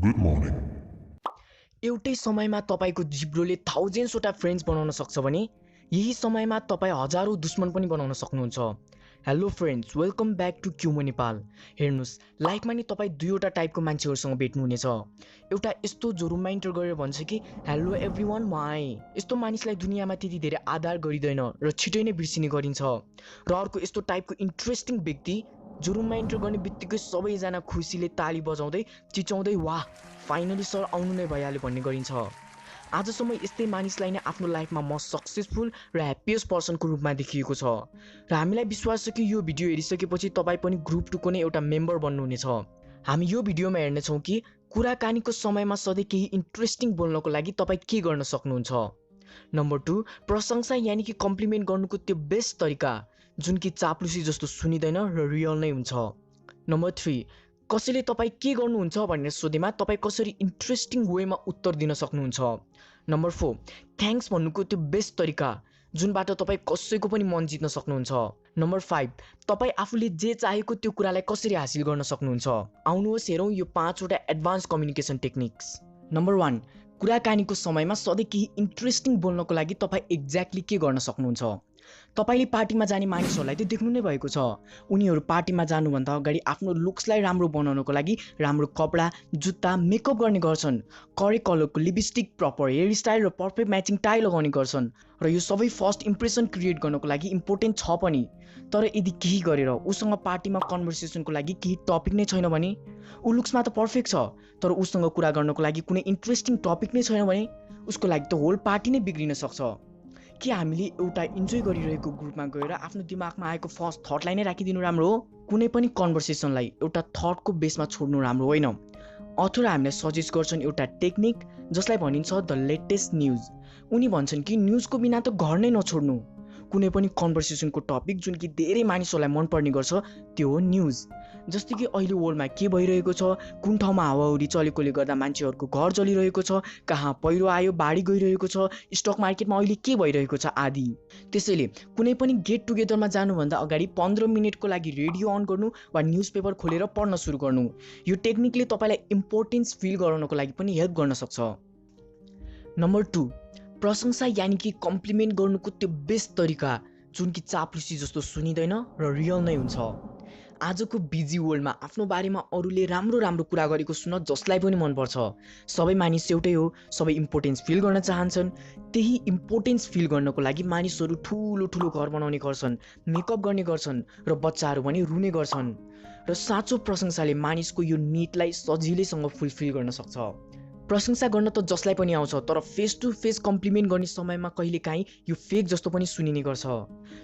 Good morning. एउटै समयमा तपाईको जिब्रोले थाउजेन्ड्सवटा फ्रेन्ड्स बनाउन सक्छ भने यही समयमा तपाईँ हजारौँ दुश्मन पनि बनाउन सक्नुहुन्छ। Hello friends, welcome back to क्युमो नेपाल। हेर्नुहोस्, लाइफमा नि तपाईँ दुईवटा टाइपको मान्छेहरूसँग भेट्नुहुनेछ। एउटा यस्तो जो रिमाइन्डर गरेर भन्छ कि हेलो एभ्रिवान म आएँ। यस्तो मानिसलाई दुनियाँमा त्यति धेरै आदर गरिँदैन र छिटै नै बिर्सिने गरिन्छ। र अर्को यस्तो टाइपको इन्ट्रेस्टिङ व्यक्ति जो रिमाइन्डर गर्ने बित्तिकै सबैजना खुसीले ताली बजाउँदै चिच्याउँदै वाह फाइनली सर आउनु नै भइहाल्यो भन्ने गरिन्छ। आजसम्म यस्तै मानिसलाई नै आफ्नो लाइफमा म सक्सेसफुल र ह्याप्पिएस्ट पर्सनको रूपमा देखिएको छ। र हामीलाई विश्वास छ कि यो भिडियो हेरिसकेपछि तपाईँ पनि ग्रुप 2 को नै एउटा मेम्बर बन्नुहुनेछ। हामी यो भिडियोमा हेर्नेछौँ कि कुराकानीको समयमा सधैँ केही इन्ट्रेस्टिङ बोल्नको लागि तपाईँ के गर्न सक्नुहुन्छ। नम्बर 2, प्रशंसा यानि कि कम्प्लिमेन्ट गर्नुको त्यो बेस्ट तरिका जुन कि चाप्लुसी जस्तो सुनिँदैन र रियल नै हुन्छ। नम्बर 3, कसैले तपाईँ के गर्नुहुन्छ भनेर सोधेमा तपाईँ कसरी इन्ट्रेस्टिङ वेमा उत्तर दिन सक्नुहुन्छ। नम्बर 4, थ्याङ्क्स भन्नुको त्यो बेस्ट तरिका जुनबाट तपाईँ कसैको पनि मन जित्न सक्नुहुन्छ। नम्बर 5, तपाईँ आफूले जे चाहेको त्यो कुरालाई कसरी हासिल गर्न सक्नुहुन्छ। आउनुहोस् हेरौँ यो 5वटा एडभान्स कम्युनिकेसन टेक्निक्स। नम्बर 1, कुराकानीको समयमा सधैँ केही इन्ट्रेस्टिङ बोल्नको लागि तपाईँ एक्ज्याक्टली के गर्न सक्नुहुन्छ। तपाईँले पार्टीमा जाने मानिसहरूलाई त देख्नु नै भएको छ। उनीहरू पार्टीमा जानुभन्दा अगाडि आफ्नो लुक्सलाई राम्रो बनाउनको लागि राम्रो कपडा, जुत्ता, मेकअप गर्ने गर्छन्। करेक्ट कलरको लिपस्टिक, प्रपर हेयर स्टाइल र पर्फेक्ट म्याचिङ टाई लगाउने गर्छन्। र यो सबै फर्स्ट इम्प्रेसन क्रिएट गर्नको लागि इम्पोर्टेन्ट छ पनि। तर यदि केही गरेर उसँग पार्टीमा कन्भर्सेसनको लागि केही टपिक नै छैन भने, ऊ लुक्समा त पर्फेक्ट छ तर उसँग कुरा गर्नको लागि कुनै इन्ट्रेस्टिङ टपिक नै छैन भने उसको लागि त होल पार्टी नै बिग्रिन सक्छ। के हामीले एउटा इन्जोय गरिरहेको ग्रुपमा गएर आफ्नो दिमागमा आएको फर्स्ट थटलाई नै राखिदिनु राम्रो हो? कुनै पनि कन्भर्सेसनलाई एउटा थटको बेसमा छोड्नु राम्रो होइन। अथर हामीलाई सजेस्ट गर्छन् एउटा टेक्निक जसलाई भनिन्छ द लेटेस्ट न्युज। उनी भन्छन् कि न्युजको बिना त घर नै नछोड्नु। कुनै पनि कन्भर्सेसनको टपिक जुन कि धेरै मानिसहरूलाई मनपर्ने गर्छ त्यो हो न्युज। जस्तै कि अहिले वर्ल्डमा के भइरहेको छ, कुन ठाउँमा हावाहुरी चलेकोले गर्दा मान्छेहरूको घर जलिरहेको छ, कहाँ पहिरो आयो, बाढी गइरहेको छ, स्टक मार्केटमा अहिले के भइरहेको छ आदि। त्यसैले कुनै पनि गेट टुगेदरमा जानुभन्दा अगाडि 15 मिनटको लागि रेडियो अन गर्नु वा न्युज पेपर खोलेर पढ्न सुरु गर्नु। यो टेक्निकले तपाईँलाई इम्पोर्टेन्स फिल गराउनको लागि पनि हेल्प गर्न सक्छ। नम्बर 2, प्रशंसा यानि कि कम्प्लिमेन्ट गर्नुको त्यो बेस्ट तरिका जुन कि चाप्लुसी जस्तो सुनिँदैन र रियल नै हुन्छ। आजको बिजी वर्ल्डमा आफ्नो बारेमा अरूले राम्रो राम्रो कुरा गरेको सुन्न जसलाई पनि मनपर्छ। सबै मानिस एउटै हो, सबै इम्पोर्टेन्स फिल गर्न चाहन्छन्। त्यही इम्पोर्टेन्स फिल गर्नको लागि मानिसहरू ठुलो ठुलो घर बनाउने गर्छन्, मेकअप गर्ने गर्छन् र बच्चाहरू पनि रुने गर्छन्। र साँचो प्रशंसाले मानिसको यो निडलाई सजिलैसँग फुलफिल गर्न सक्छ। प्रशंसा गर्न त जसलाई पनि आउँछ, तर फेस टु फेस कम्प्लिमेन्ट गर्ने समयमा कहिलेकाहीँ यो फेक जस्तो पनि सुनिने गर्छ।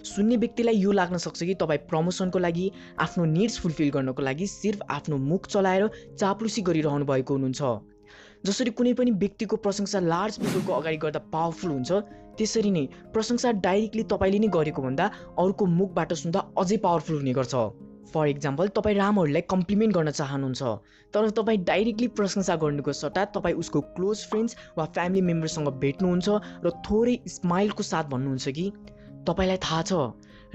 सुन्ने व्यक्तिलाई यो लाग्न सक्छ कि तपाईँ प्रमोसनको लागि, आफ्नो निड्स फुलफिल गर्नको लागि सिर्फ आफ्नो मुख चलाएर चाप्लुसी गरिरहनु भएको हुनुहुन्छ। जसरी कुनै पनि व्यक्तिको प्रशंसा लार्ज पिपलको अगाडि गर्दा पावरफुल हुन्छ, त्यसरी नै प्रशंसा डाइरेक्टली तपाईँले नै गरेको भन्दा अरूको मुखबाट सुन्दा अझै पावरफुल हुने गर्छ। फर इक्जाम्पल, तपाईँ रामहरूलाई कम्प्लिमेन्ट गर्न चाहनुहुन्छ तर तपाईँ डाइरेक्टली प्रशंसा गर्नुको सट्टा तपाईँ उसको क्लोज फ्रेन्ड्स वा फ्यामिली मेम्बरसँग भेट्नुहुन्छ र थोरै स्माइलको साथ भन्नुहुन्छ कि तपाईँलाई थाहा छ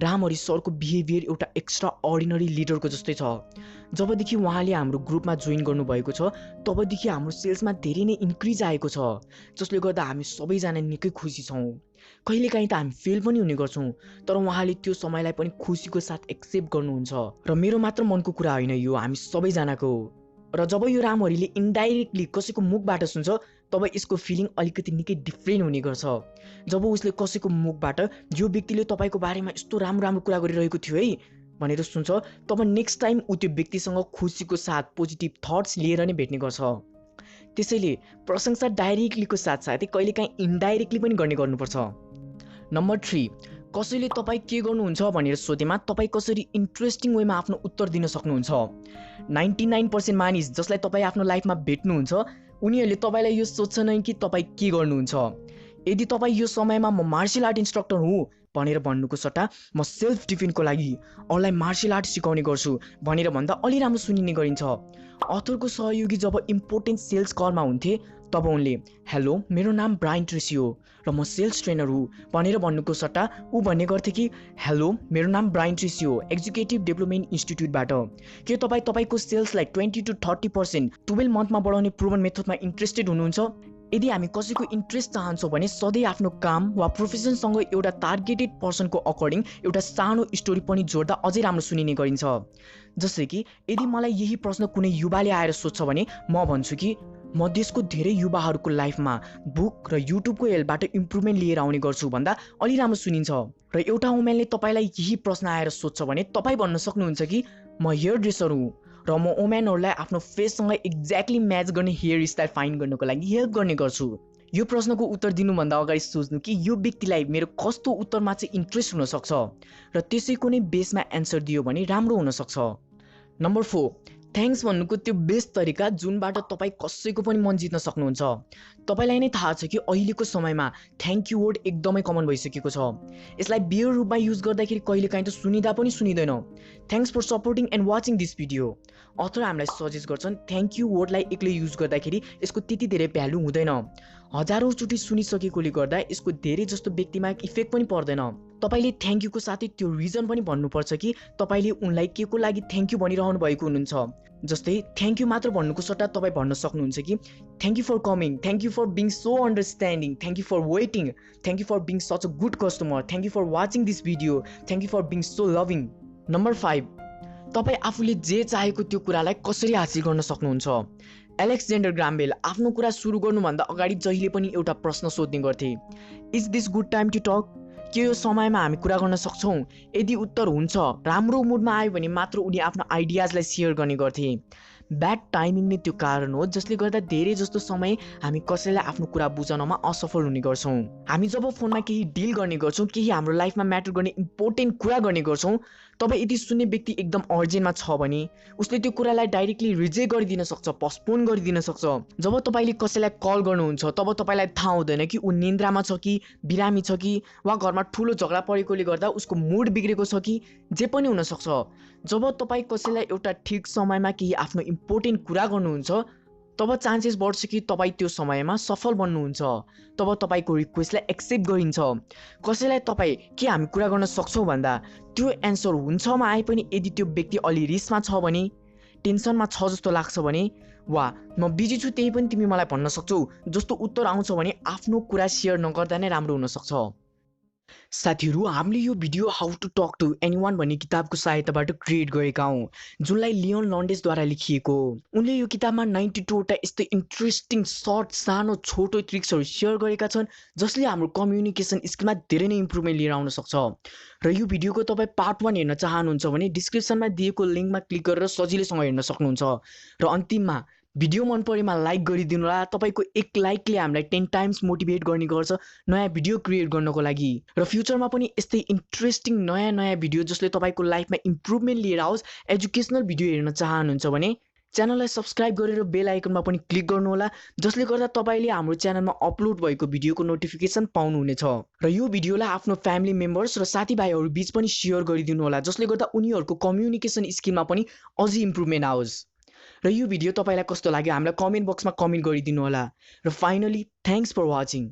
रामहरि सरको बिहेभियर एउटा एक्स्ट्रा अर्डिनरी लिडरको जस्तै छ। जबदेखि उहाँले हाम्रो ग्रुपमा जोइन गर्नुभएको छ तबदेखि हाम्रो सेल्समा धेरै नै इन्क्रिज आएको छ, जसले गर्दा हामी सबैजना निकै खुसी छौँ। कहिलेकाहीँ त हामी फेल पनि हुने गर्छौँ, तर उहाँले त्यो समयलाई पनि खुसीको साथ एक्सेप्ट गर्नुहुन्छ। र मेरो मात्र मनको कुरा होइन, यो हामी सबैजनाको हो। र जब यो रामहरिले इन्डाइरेक्टली कसैको मुखबाट सुन्छ तब यसको फिलिङ अलिकति निकै डिफ्रेन्ट हुने गर्छ। जब उसले कसैको मुखबाट यो व्यक्तिले तपाईँको बारेमा यस्तो राम्रो राम्रो कुरा गरिरहेको थियो है भनेर सुन्छ, तब नेक्स्ट टाइम ऊ त्यो व्यक्तिसँग खुसीको साथ पोजिटिभ थट्स लिएर नै भेट्ने गर्छ। त्यसैले प्रशंसा डाइरेक्टलीको साथसाथै कहिलेकाहीँ इन्डाइरेक्टली पनि गर्ने गर्नुपर्छ। नम्बर 3, कसैले तपाईँ के गर्नुहुन्छ भनेर सोधेमा तपाईँ कसरी इन्ट्रेस्टिङ वेमा आफ्नो उत्तर दिन सक्नुहुन्छ। 99% मानिस जसलाई तपाईँ आफ्नो लाइफमा भेट्नुहुन्छ उनीहरूले तपाईँलाई यो सोध्छन् कि तपाईँ के गर्नुहुन्छ। यदि तपाईँ यो समयमा म मार्शल आर्ट इन्स्ट्रक्टर हुँ भनेर भन्नुको सट्टा म सेल्फ डिफेन्सको लागि अरूलाई मार्शल आर्ट सिकाउने गर्छु भनेर भन्दा अलि राम्रो सुनिने गरिन्छ। अथरको सहयोगी जब इम्पोर्टेन्ट सेल्स कलमा हुन्थे तब उनले हेलो मेरो नाम ब्रायन ट्रेसी हो र म सेल्स ट्रेनर हुँ भनेर भन्नुको सट्टा ऊ भन्ने गर्थे कि हेलो मेरो नाम ब्रायन ट्रेसी हो एक्जिक्युटिभ डेभलपमेन्ट इन्स्टिट्युटबाट। के तपाईँ तपाईँको सेल्सलाई 20 to 30% 12 मन्थमा बढाउने प्रुभन मेथडमा इन्ट्रेस्टेड हुनुहुन्छ? यदि हामी कसैको इन्ट्रेस्ट चाहन्छौँ भने सधैँ आफ्नो काम वा प्रोफेसनसँग एउटा टार्गेटेड पर्सनको अकर्डिङ एउटा सानो स्टोरी पनि जोड्दा अझै राम्रो सुनिने गरिन्छ। जस्तै कि यदि मलाई यही प्रश्न कुनै युवाले आएर सोध्छ भने म भन्छु कि म देशको धेरै युवाहरूको लाइफमा बुक र युट्युबको हेल्पबाट इम्प्रुभमेन्ट लिएर आउने गर्छु भन्दा अलि राम्रो सुनिन्छ। र एउटा उमेरले तपाईँलाई यही प्रश्न आएर सोध्छ भने तपाईँ भन्न सक्नुहुन्छ कि म हेयर ड्रेसर हुँ र म ओमेनहरूलाई आफ्नो फेससँग एक्ज्याक्टली म्याच गर्ने हेयर स्टाइल फाइन्ड गर्नको लागि हेल्प गर्ने गर्छु। यो प्रश्नको उत्तर दिनुभन्दा अगाडि सोच्नु कि यो व्यक्तिलाई मेरो कस्तो उत्तरमा चाहिँ इन्ट्रेस्ट हुनसक्छ र त्यसैको नै बेसमा एन्सर दियो भने राम्रो हुनसक्छ। नम्बर 4, थ्याङ्क्स भन्नुको त्यो बेस्ट तरिका जुनबाट तपाईँ कसैको पनि मन जित्न सक्नुहुन्छ। तपाईँलाई नै थाहा छ कि अहिलेको समयमा थ्याङ्क यू वर्ड एकदमै कमन भइसकेको छ। यसलाई बियर रूपमा युज गर्दाखेरि कहिलेकाहीँ त सुनिँदा पनि सुनिँदैन। Thanks for supporting and watching this video. Other हामीलाई सजेस्ट गर्छन् थ्याङ्क यू वर्डलाई एक्लै युज गर्दाखेरि यसको त्यति धेरै भ्यालु हुँदैन। हजारौँ चोटि सुनिसकेकोले गर्दा यसको धेरै जस्तो व्यक्तिमा इफेक्ट पनि पर्दैन। तपाईँले थ्याङ्क यूको साथै त्यो रिजन पनि भन्नुपर्छ कि तपाईँले उनलाई के को लागि थ्याङ्क यू भनिरहनु भएको हुनुहुन्छ। जस्तै थ्याङ्क यू मात्र भन्नुको सट्टा तपाईँ भन्न सक्नुहुन्छ कि thank you for coming, thank you for being so understanding, thank you for waiting, thank you for being such a good customer, thank you for watching this video, thank you for being so loving. Number 5, तपाईँ आफूले जे चाहेको त्यो कुरालाई कसरी हासिल गर्न सक्नुहुन्छ। एलेक्जेन्डर ग्राहम बेल आफ्नो कुरा सुरु गर्नुभन्दा अगाडि जहिले पनि एउटा प्रश्न सोध्ने गर्थे, is this good time to talk? के यो समयमा हामी कुरा गर्न सक्छौँ? यदि उत्तर हुन्छ, राम्रो मुडमा आयो भने मात्र उनी आफ्नो आइडियाजलाई सेयर गर्ने गर्थे। ब्याड टाइमिङ नै त्यो कारण हो जसले गर्दा धेरै जस्तो समय हामी कसैलाई आफ्नो कुरा बुझाउनमा असफल हुने गर्छौँ। हामी जब फोनमा केही डिल गर्ने गर्छौँ, केही हाम्रो लाइफमा म्याटर गर्ने इम्पोर्टेन्ट कुरा गर्ने गर्छौँ, तब यदि सुन्ने व्यक्ति एकदम अर्जेन्टमा छ भने उसले त्यो कुरालाई डाइरेक्टली रिजेक्ट गरिदिन सक्छ, पोस्टपोन गरिदिन सक्छ। जब तपाईँले कसैलाई कल गर्नुहुन्छ तब तपाईँलाई थाहा हुँदैन कि ऊ निन्द्रामा छ कि बिरामी छ कि वा घरमा ठुलो झगडा परेकोले गर्दा उसको मुड बिग्रेको छ कि जे पनि हुनसक्छ। जब तपाईँ कसैलाई एउटा ठिक समयमा केही आफ्नो इम्पोर्टेन्ट कुरा गर्नुहुन्छ तब चान्सेस बढ्छ कि तपाईँ त्यो समयमा सफल बन्नुहुन्छ। तब तपाईँको रिक्वेस्टलाई एक्सेप्ट गरिन्छ। कसैलाई तपाईँ के हामी कुरा गर्न सक्छौँ भन्दा त्यो एन्सर हुन्छमा आए पनि यदि त्यो व्यक्ति अलि रिसमा छ भने, टेन्सनमा छ जस्तो लाग्छ भने, वा म बिजी छु त्यही पनि तिमी मलाई भन्न सक्छौ जस्तो उत्तर आउँछ भने आफ्नो कुरा सेयर नगर्दा नै राम्रो हुनसक्छ। साथीहरू, हामीले यो video how to talk to anyone भन्ने किताबको सहायताबाट क्रिएट गरेका हौँ, जुनलाई लियोन लन्डेसद्वारा लेखिएको हो। उनले यो किताबमा 92वटा यस्तै इन्ट्रेस्टिङ सर्ट सानो छोटो ट्रिक्सहरू सेयर गरेका छन् जसले हाम्रो कम्युनिकेसन स्किलमा धेरै नै इम्प्रुभमेन्ट लिएर आउन सक्छ। र यो भिडियोको तपाईँ पार्ट 1 हेर्न चाहनुहुन्छ भने डिस्क्रिप्सनमा दिएको लिङ्कमा क्लिक गरेर सजिलैसँग हेर्न सक्नुहुन्छ। र अन्तिममा भिडियो मन परेमा लाइक गरिदिनु होला। तपाईँको एक लाइकले हामीलाई 10 टाइम्स मोटिभेट गर्ने गर्छ नयाँ भिडियो क्रिएट गर्नको लागि। र फ्युचरमा पनि यस्तै इन्ट्रेस्टिङ नयाँ भिडियो जसले तपाईँको लाइफमा इम्प्रुभमेन्ट लिएर आओस्, एजुकेसनल भिडियो हेर्न चाहनुहुन्छ भने च्यानललाई सब्सक्राइब गरेर बेल आइकनमा पनि क्लिक गर्नुहोला, जसले गर्दा तपाईँले हाम्रो च्यानलमा अपलोड भएको भिडियोको नोटिफिकेसन पाउनुहुनेछ। र यो भिडियोलाई आफ्नो फ्यामिली मेम्बर्स र साथीभाइहरू बीच पनि सेयर गरिदिनु होला, जसले गर्दा उनीहरूको कम्युनिकेसन स्किलमा पनि अझै इम्प्रुभमेन्ट आओस्। र यो भिडियो तपाईँलाई कस्तो लाग्यो हामीलाई कमेन्ट बक्समा कमेन्ट गरिदिनु होला। र फाइनली थ्याङ्क्स फर वाचिङ।